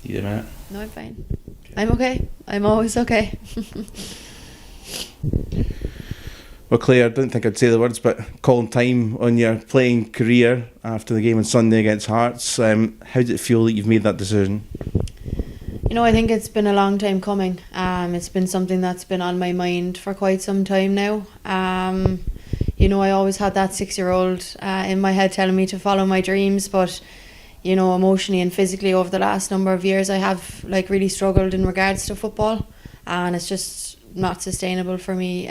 You a minute? No, I'm fine. Okay. I'm okay. I'm always okay. Well, Clare, I didn't think I'd say the words, but calling time on your playing career after the game on Sunday against Hearts. How did it feel that you've made that decision? You know, I think it's been a long time coming. It's been something that's been on my mind for quite some time now. You know, I always had that 6-year-old in my head telling me to follow my dreams, but you know, emotionally and physically over the last number of years, I have really struggled in regards to football, and it's just not sustainable for me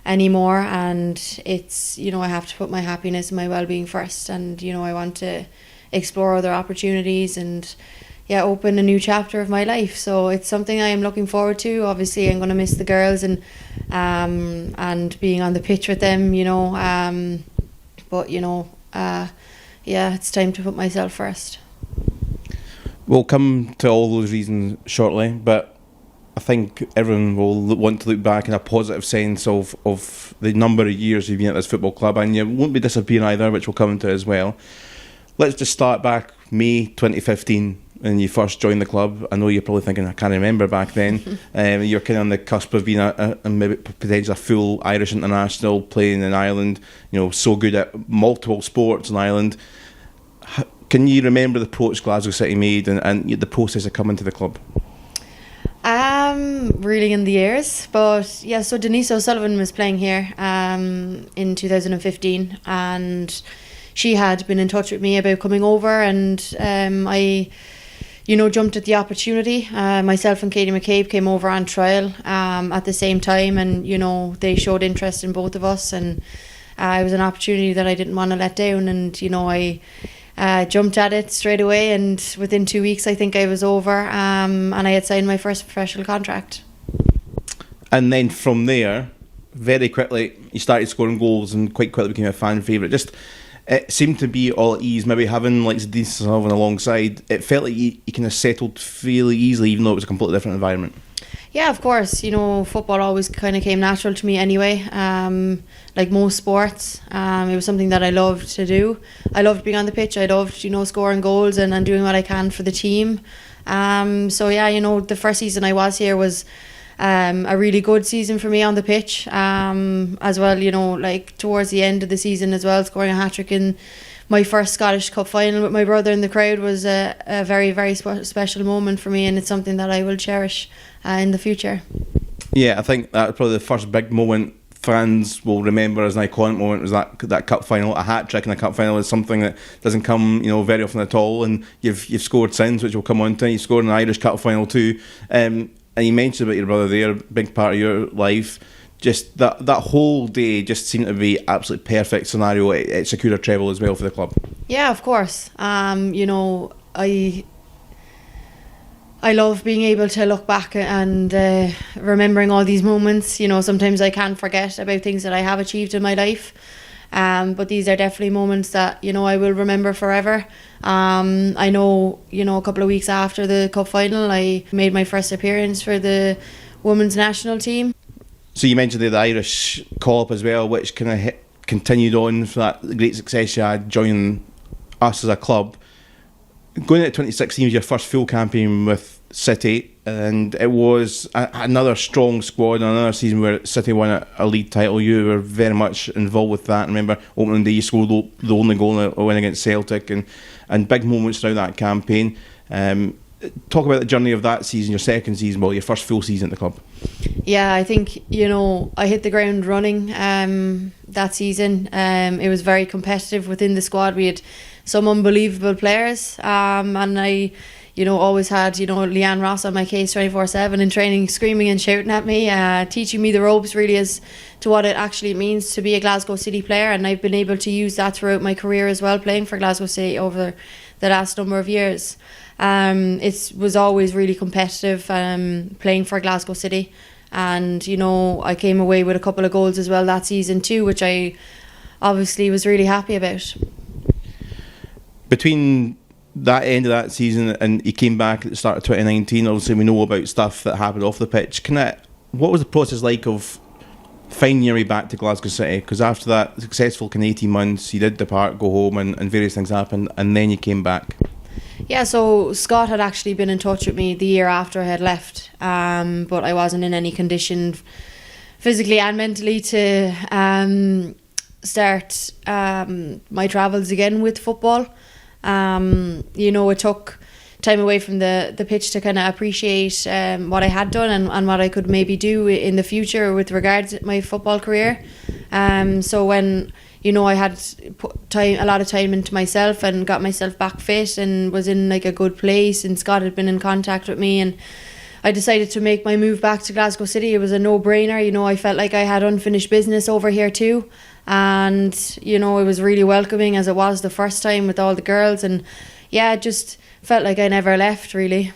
anymore. And it's, you know, I have to put my happiness and my well-being first, and you know, I want to explore other opportunities and open a new chapter of my life. So it's something I am looking forward to. Obviously, I'm going to miss the girls and being on the pitch with them, you know. But you know, it's time to put myself first. We'll come to all those reasons shortly, but I think everyone will want to look back in a positive sense of the number of years you've been at this football club, and you won't be disappearing either, which we'll come into as well. Let's just start back May 2015 when you first joined the club. I know you're probably thinking, I can't remember back then. You're kind of on the cusp of being a maybe potentially a full Irish international, playing in Ireland, you know, so good at multiple sports in Ireland. Can you remember the approach Glasgow City made and the process of coming to the club? Really in the years, but yeah, so Denise O'Sullivan was playing here in 2015, and she had been in touch with me about coming over, and I, you know, jumped at the opportunity. Myself and Katie McCabe came over on trial at the same time, and you know, they showed interest in both of us, and it was an opportunity that I didn't want to let down, and you know, I jumped at it straight away, and within 2 weeks I think I was over, and I had signed my first professional contract. And then from there, very quickly you started scoring goals and quite quickly became a fan favourite. Just it seemed to be all at ease, maybe having like Denise O'Sullivan alongside. It felt like you kind of settled fairly easily, even though it was a completely different environment. Yeah, of course. You know, football always kind of came natural to me anyway. Like most sports, it was something that I loved to do. I loved being on the pitch. I loved, you know, scoring goals and doing what I can for the team. So yeah, you know, the first season I was here was a really good season for me on the pitch. As well, you know, like towards the end of the season as well, scoring a hat-trick in my first Scottish Cup final with my brother in the crowd was a very, very special moment for me, and it's something that I will cherish in the future. Yeah, I think that's probably the first big moment fans will remember as an iconic moment, was that cup final. A hat-trick in a cup final is something that doesn't come, you know, very often at all, and you've scored since, which we'll come on to. You scored in an Irish Cup final too, and you mentioned about your brother there, big part of your life. Just that whole day just seemed to be absolutely perfect scenario. It secured a treble as well for the club. Yeah, of course. You know, I love being able to look back and remembering all these moments. You know, sometimes I can forget about things that I have achieved in my life, but these are definitely moments that, you know, I will remember forever. I know, you know, a couple of weeks after the cup final, I made my first appearance for the women's national team. So you mentioned the Irish call-up as well, which kind of continued on for that great success you had joining us as a club. Going into 2016 was your first full campaign with City, and it was another strong squad, another season where City won a league title. You were very much involved with that. I remember opening day you scored the only goal in a win against Celtic, and big moments throughout that campaign. Talk about the journey of that season, your second season, well, your first full season at the club. Yeah, I think, you know, I hit the ground running that season. It was very competitive within the squad. We had some unbelievable players, and I, you know, always had, you know, Leanne Ross on my case 24/7 in training, screaming and shouting at me, teaching me the ropes really as to what it actually means to be a Glasgow City player, and I've been able to use that throughout my career as well, playing for Glasgow City over the last number of years. It was always really competitive, playing for Glasgow City, and you know, I came away with a couple of goals as well that season too, which I obviously was really happy about. Between that end of that season and you came back at the start of 2019, obviously we know about stuff that happened off the pitch. What was the process like of finding your way back to Glasgow City? Because after that successful 18 months, you did depart, go home, and various things happened, and then you came back. Yeah, so Scott had actually been in touch with me the year after I had left, but I wasn't in any condition physically and mentally to start my travels again with football. It took time away from the pitch to kind of appreciate what I had done and what I could maybe do in the future with regards to my football career. So when I had put a lot of time into myself and got myself back fit and was in like a good place, and Scott had been in contact with me, and I decided to make my move back to Glasgow City. It was a no-brainer. I felt like I had unfinished business over here too, and it was really welcoming as it was the first time with all the girls, and it just felt like I never left really.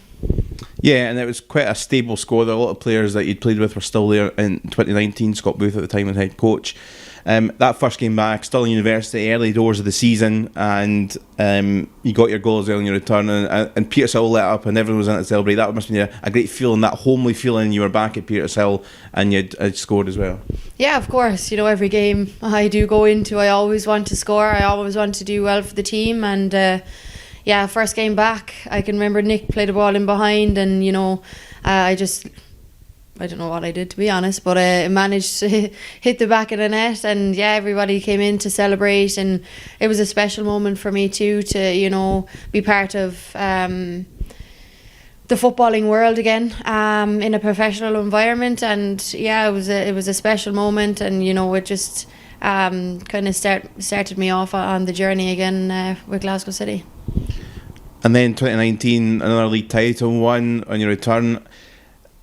Yeah, and it was quite a stable squad. A lot of players that you'd played with were still there in 2019. Scott Booth at the time was head coach. That first game back, still in university, early doors of the season, and you got your goal as well in your return, and Petershill lit up and everyone was in to celebrate. That must have been a great feeling, that homely feeling. You were back at Petershill and you'd scored as well. Yeah, of course. Every game I do go into, I always want to score. I always want to do well for the team, and first game back, I can remember Nick played the ball in behind, and I don't know what I did, to be honest, but I managed to hit the back of the net, and everybody came in to celebrate, and it was a special moment for me too to be part of the footballing world again in a professional environment, and it was a special moment, and it just kind of started me off on the journey again with Glasgow City. And then 2019, another league title won on your return.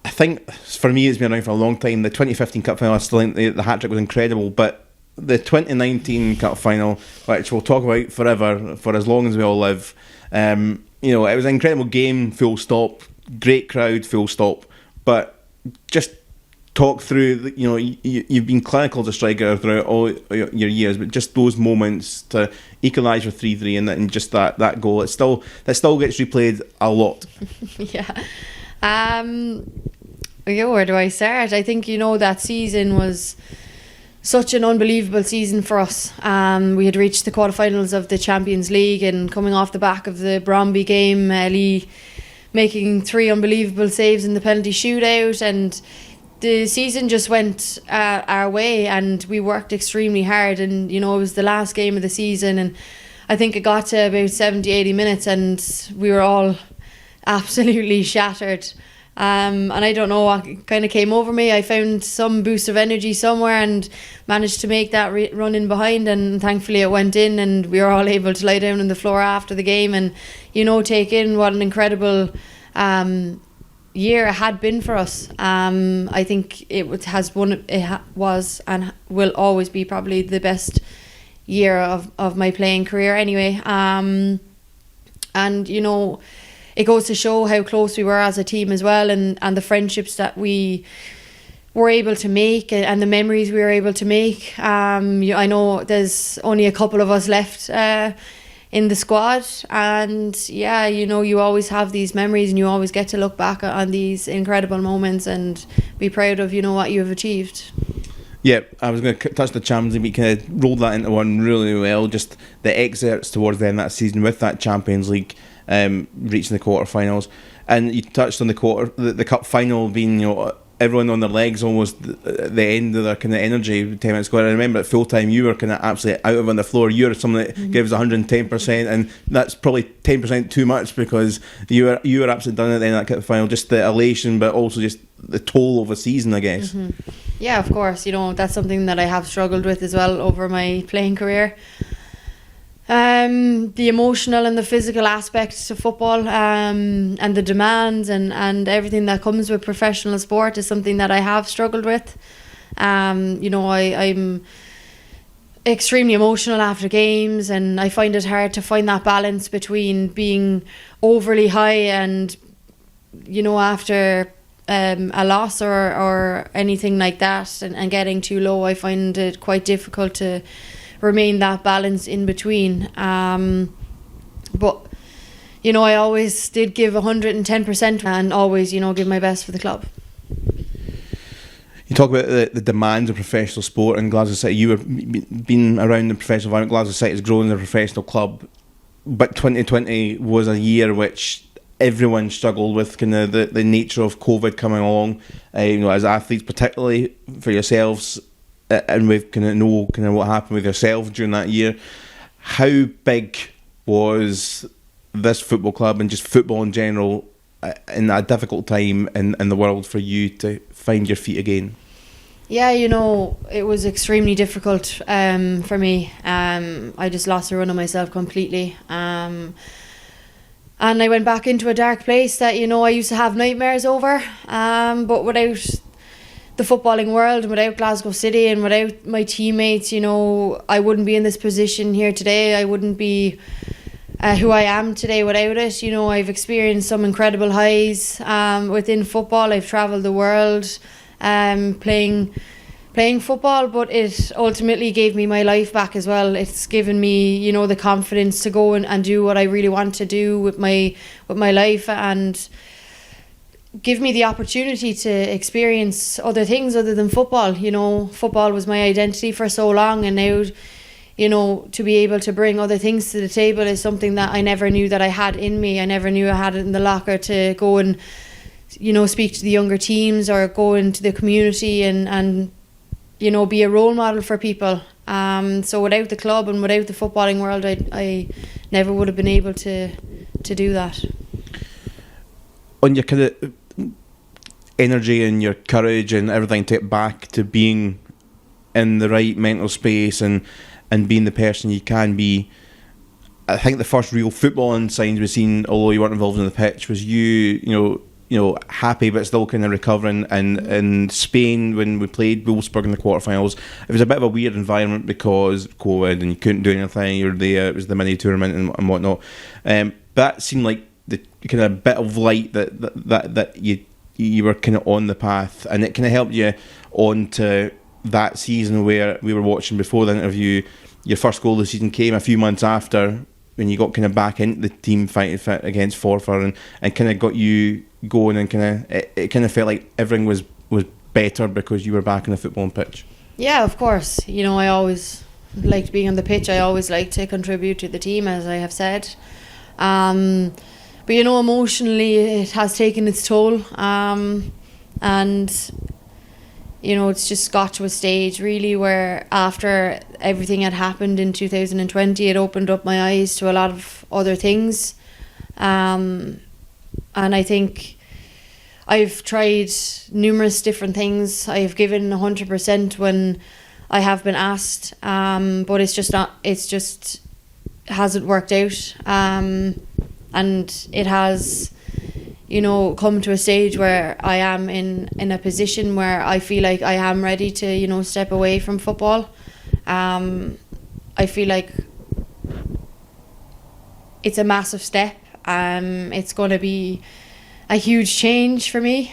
I think for me it's been around for a long time. The 2015 Cup final, I still think the hat-trick was incredible, but the 2019 Cup final, which we'll talk about forever, for as long as we all live, it was an incredible game, full stop, great crowd, full stop, but just talk through, you've been clinical as a striker throughout all your years, but just those moments to equalise for 3-3 and just that goal, that still gets replayed a lot. Where do I start? I think that season was such an unbelievable season for us. We had reached the quarterfinals of the Champions League, and coming off the back of the Bromby game, Lee making 3 unbelievable saves in the penalty shootout, and the season just went our way, and we worked extremely hard, and it was the last game of the season, and I think it got to about 70-80 minutes and we were all absolutely shattered. And I don't know what kind of came over me. I found some boost of energy somewhere and managed to make that run in behind, and thankfully it went in, and we were all able to lie down on the floor after the game and take in what an incredible year it had been for us. I think it was and will always be probably the best year of my playing career anyway. And it goes to show how close we were as a team as well, and the friendships that we were able to make and the memories we were able to make. I know there's only a couple of us left in the squad, and you always have these memories and you always get to look back on these incredible moments and be proud of what you have achieved. Yeah, I was going to touch the Champions League, but you kind of rolled that into one really well. Just the excerpts towards the end of that season with that Champions League, reaching the quarterfinals, and you touched on the cup final being everyone on their legs almost at the end of their kind of energy 10 minutes ago. I remember at full time you were kind of absolutely out of on the floor. You're someone that gives 110%, and that's probably 10% too much, because you were absolutely done at the end of that cup final. Just the elation, but also just the toll of a season, I guess. Mm-hmm. Yeah, of course. That's something that I have struggled with as well over my playing career. The emotional and the physical aspects of football, and the demands and everything that comes with professional sport is something that I have struggled with. I'm extremely emotional after games, and I find it hard to find that balance between being overly high and after a loss or anything like that, and getting too low. I find it quite difficult to remain that balance in between. But I always did give 110% and always give my best for the club. You talk about the demands of professional sport in Glasgow City. You were been around the professional environment. Glasgow City has grown as a professional club. but 2020 was a year which everyone struggled with, kind of the nature of COVID coming along. As athletes, particularly for yourselves, and we've kind of know kind of what happened with yourself during that year. How big was this football club and just football in general in a difficult time in the world for you to find your feet again? Yeah, it was extremely difficult for me. I just lost a run on myself completely. And I went back into a dark place that, I used to have nightmares over. But without the footballing world, and without Glasgow City and without my teammates, I wouldn't be in this position here today. I wouldn't be who I am today without it. I've experienced some incredible highs within football. I've travelled the world playing football, but it ultimately gave me my life back as well. It's given me, the confidence to go and do what I really want to do with my life, and give me the opportunity to experience other things other than football. Football was my identity for so long, and now, to be able to bring other things to the table is something that I never knew that I had in me. I never knew I had it in the locker to go and, speak to the younger teams or go into the community and be a role model for people. So without the club and without the footballing world, I never would have been able to do that. On your kind of energy and your courage and everything to get back to being in the right mental space and being the person you can be, I think the first real footballing signs we've seen, although you weren't involved in the pitch, was you happy but still kind of recovering. And in Spain, when we played Wolfsburg in the quarterfinals, it was a bit of a weird environment because of COVID and you couldn't do anything. You were there, it was the mini tournament and whatnot. That seemed like the kind of bit of light that you were kind of on the path, and it kind of helped you on to that season where we were watching before the interview. Your first goal of the season came a few months after, when you got kind of back into the team fighting fit against Forfar, and kind of got you going, and kind of it kind of felt like everything was better because you were back on the footballing pitch. Yeah, of course. I always liked being on the pitch. I always liked to contribute to the team, as I have said. But emotionally it has taken its toll, and it's just got to a stage really where after everything had happened in 2020, it opened up my eyes to a lot of other things, and I think I've tried numerous different things. I've given 100% when I have been asked, but it's just hasn't worked out, and it has come to a stage where I am in a position where I feel like I am ready to step away from football. I feel like it's a massive step. It's going to be a huge change for me,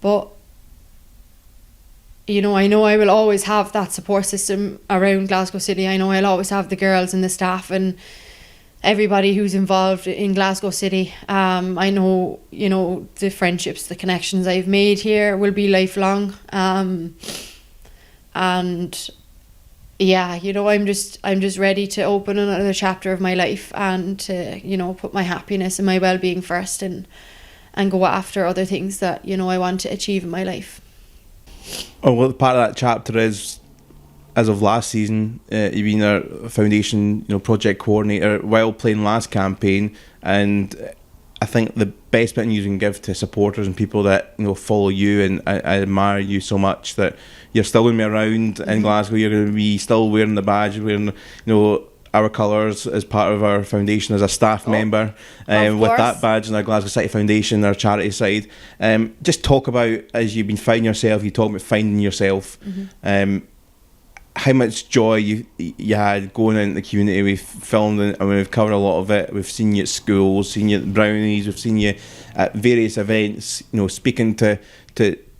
but I know I will always have that support system around Glasgow City. I know I'll always have the girls and the staff and everybody who's involved in Glasgow City. I know, the friendships, the connections I've made here will be lifelong. And yeah, I'm just ready to open another chapter of my life and to, put my happiness and my well-being first, and go after other things that, I want to achieve in my life. Oh, well, part of that chapter is, as of last season, you've been our foundation, project coordinator while playing last campaign, and I think the best bit you can give to supporters and people that follow you, and I admire you so much, that you're still going to be around in Glasgow. You're going to be still wearing the badge, wearing our colours as part of our foundation as a staff member, with that badge and our Glasgow City Foundation, our charity side. Just talk about, as you've been finding yourself, you talk about finding yourself, how much joy you had going into the community. We've filmed and we've covered a lot of it. We've seen you at schools, seen you at Brownies, we've seen you at various events, speaking to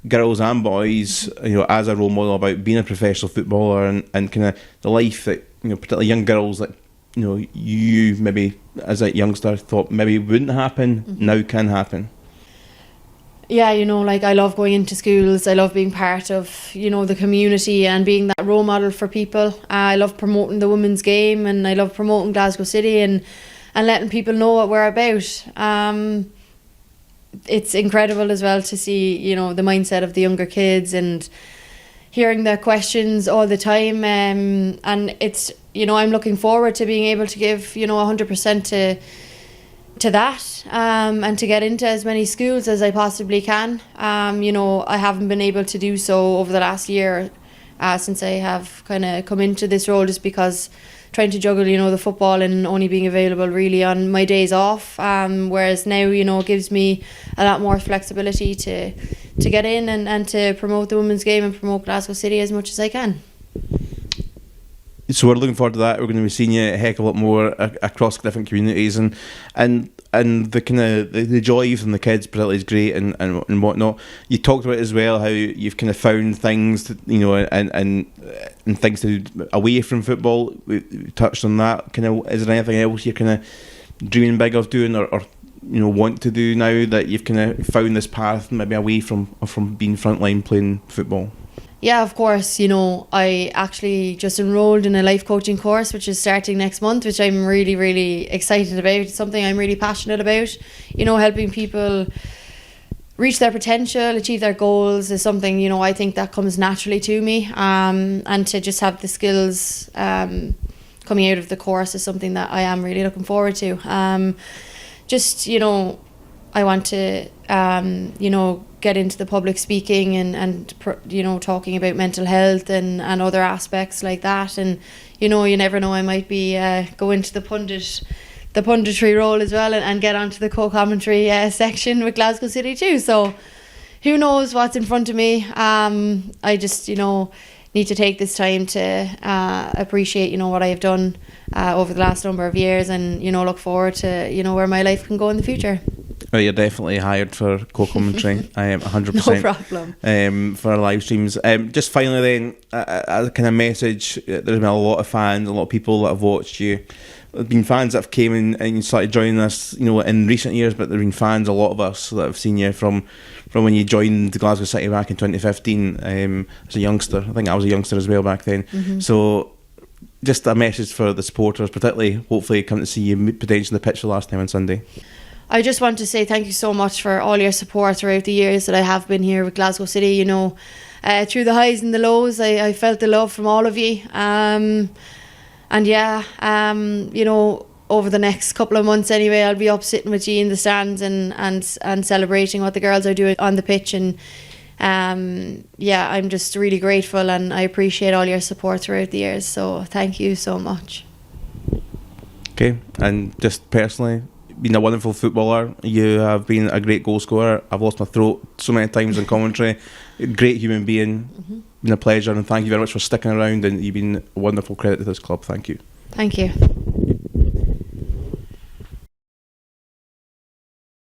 girls and boys, as a role model about being a professional footballer, and kind of the life that, particularly young girls that, you maybe as a youngster thought maybe wouldn't happen, now can happen. Yeah, you know, like I love going into schools. I love being part of, you know, the community and being that role model for people. I love promoting the women's game, and I love promoting Glasgow City and letting people know what we're about. It's incredible as well to see, you know, the mindset of the younger kids and hearing their questions all the time. And it's, you know, I'm looking forward to being able to give, you know, 100% to that, and to get into as many schools as I possibly can. You know, I haven't been able to do so over the last year, since I have kind of come into this role, just because trying to juggle, you know, the football and only being available really on my days off. Whereas now, you know, it gives me a lot more flexibility to get in and to promote the women's game and promote Glasgow City as much as I can. So we're looking forward to that. We're going to be seeing you a heck of a lot more across different communities, and the kind of the joy from the kids particularly is great, and whatnot. You talked about as well how you've kind of found things that, you know, and things to do away from football. We touched on that. Kind of, is there anything else you're kind of dreaming big of doing, or you know, want to do now that you've kind of found this path maybe away from being frontline playing football? Yeah, of course. You know, I actually just enrolled in a life coaching course, which is starting next month, which I'm really, really excited about. It's something I'm really passionate about. You know, helping people reach their potential, achieve their goals is something, you know, I think that comes naturally to me. And to just have the skills coming out of the course is something that I am really looking forward to. Just, you know, I want to, you know, get into the public speaking and you know, talking about mental health and other aspects like that. And, you know, you never know, I might be go into the punditry role as well, and get onto the co-commentary section with Glasgow City too. So who knows what's in front of me. I just, you know, need to take this time to appreciate, you know, what I have done over the last number of years, and, you know, look forward to, you know, where my life can go in the future. Well, you're definitely hired for co-commentary. I am 100%. No problem. For our live streams. Just finally then, a kind of message. There's been a lot of fans, a lot of people that have watched you. There's been fans that have came in and started joining us, you know, in recent years, but there've been fans, a lot of us, that have seen you from when you joined Glasgow City back in 2015 as a youngster. I think I was a youngster as well back then. Mm-hmm. So just a message for the supporters, particularly, hopefully come to see you potentially on the pitch the last time on Sunday. I just want to say thank you so much for all your support throughout the years that I have been here with Glasgow City. You know, through the highs and the lows, I felt the love from all of you. And yeah, you know, over the next couple of months anyway, I'll be up sitting with you in the stands and celebrating what the girls are doing on the pitch. And yeah, I'm just really grateful, and I appreciate all your support throughout the years. So thank you so much. Okay, and just personally, been a wonderful footballer. You have been a great goal scorer. I've lost my throat so many times in commentary. Great human being. Mm-hmm. Been a pleasure, and thank you very much for sticking around, and you've been a wonderful credit to this club. Thank you. Thank you.